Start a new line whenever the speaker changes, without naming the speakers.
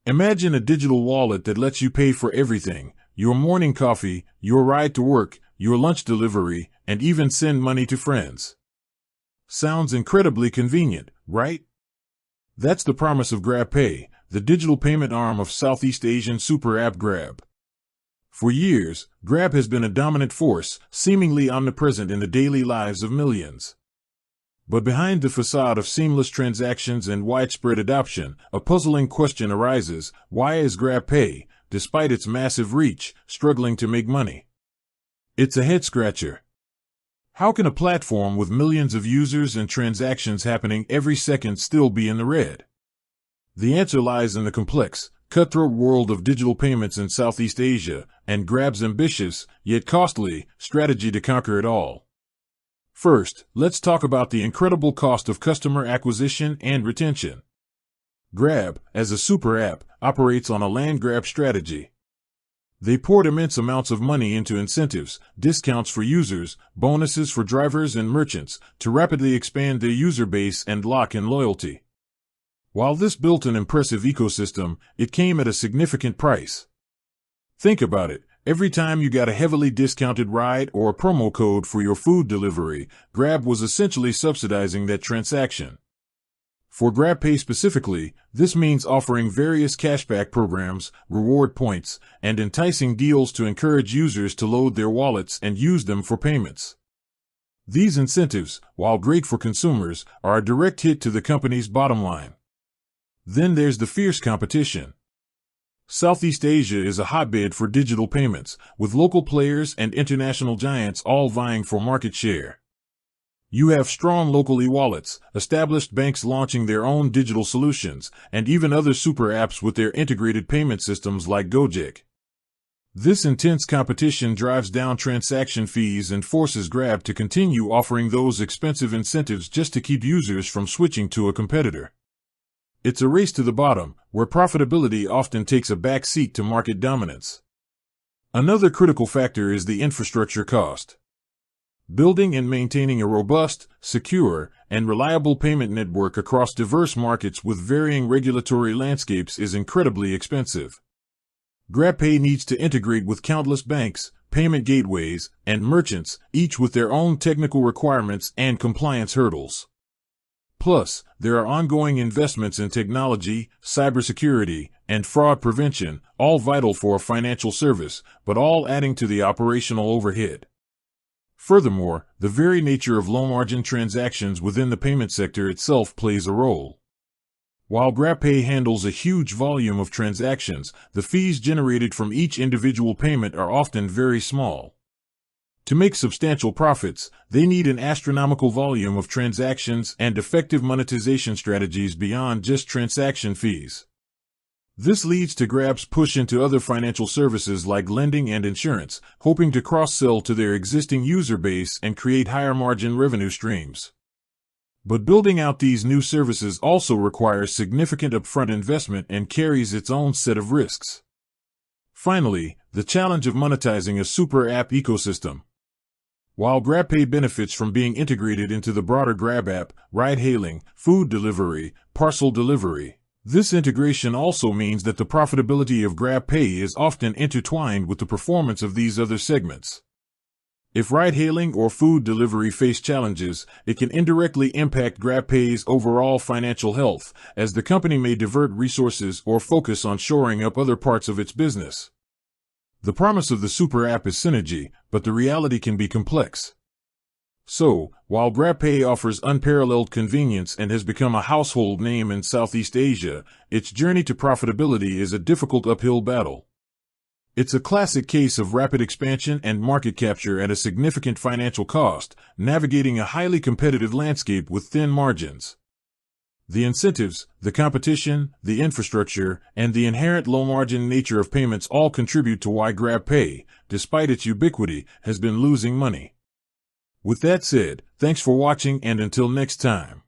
Imagine a digital wallet that lets you pay for everything: your morning coffee, your ride to work, your lunch delivery, and even send money to friends. Sounds incredibly convenient, right? That's the promise of Grabpay, the digital payment arm of Southeast Asian super app Grab. For years, Grab has been a dominant force, seemingly omnipresent in the daily lives of millions. But behind the facade of seamless transactions and widespread adoption, a puzzling question arises: why is Grabpay, despite its massive reach, struggling to make money? It's a head-scratcher. How can a platform with millions of users and transactions happening every second still be in the red? The answer lies in the complex, cutthroat world of digital payments in Southeast Asia, and Grab's ambitious, yet costly, strategy to conquer it all. First, let's talk about the incredible cost of customer acquisition and retention. Grab, as a super app, operates on a land grab strategy. They poured immense amounts of money into incentives, discounts for users, bonuses for drivers and merchants, to rapidly expand their user base and lock in loyalty. While this built an impressive ecosystem, it came at a significant price. Think about it. Every time you got a heavily discounted ride or a promo code for your food delivery, Grab was essentially subsidizing that transaction. For Grabpay specifically, this means offering various cashback programs, reward points, and enticing deals to encourage users to load their wallets and use them for payments. These incentives, while great for consumers, are a direct hit to the company's bottom line. Then there's the fierce competition. Southeast Asia is a hotbed for digital payments, with local players and international giants all vying for market share. You have strong local e-wallets, established banks launching their own digital solutions, and even other super apps with their integrated payment systems like Gojek. This intense competition drives down transaction fees and forces Grab to continue offering those expensive incentives just to keep users from switching to a competitor. It's a race to the bottom, where profitability often takes a back seat to market dominance. Another critical factor is the infrastructure cost. Building and maintaining a robust, secure, and reliable payment network across diverse markets with varying regulatory landscapes is incredibly expensive. Grabpay needs to integrate with countless banks, payment gateways, and merchants, each with their own technical requirements and compliance hurdles. Plus, there are ongoing investments in technology, cybersecurity, and fraud prevention, all vital for a financial service, but all adding to the operational overhead. Furthermore, the very nature of low-margin transactions within the payment sector itself plays a role. While Grabpay handles a huge volume of transactions, the fees generated from each individual payment are often very small. To make substantial profits, they need an astronomical volume of transactions and effective monetization strategies beyond just transaction fees. This leads to Grab's push into other financial services like lending and insurance, hoping to cross-sell to their existing user base and create higher-margin revenue streams. But building out these new services also requires significant upfront investment and carries its own set of risks. Finally, the challenge of monetizing a super app ecosystem. While Grabpay benefits from being integrated into the broader Grab app, ride-hailing, food delivery, parcel delivery, this integration also means that the profitability of Grabpay is often intertwined with the performance of these other segments. If ride-hailing or food delivery face challenges, it can indirectly impact Grabpay's overall financial health, as the company may divert resources or focus on shoring up other parts of its business. The promise of the super app is synergy, but the reality can be complex. So, while Grabpay offers unparalleled convenience and has become a household name in Southeast Asia, its journey to profitability is a difficult uphill battle. It's a classic case of rapid expansion and market capture at a significant financial cost, navigating a highly competitive landscape with thin margins. The incentives, the competition, the infrastructure, and the inherent low-margin nature of payments all contribute to why Grabpay, despite its ubiquity, has been losing money. With that said, thanks for watching, and until next time.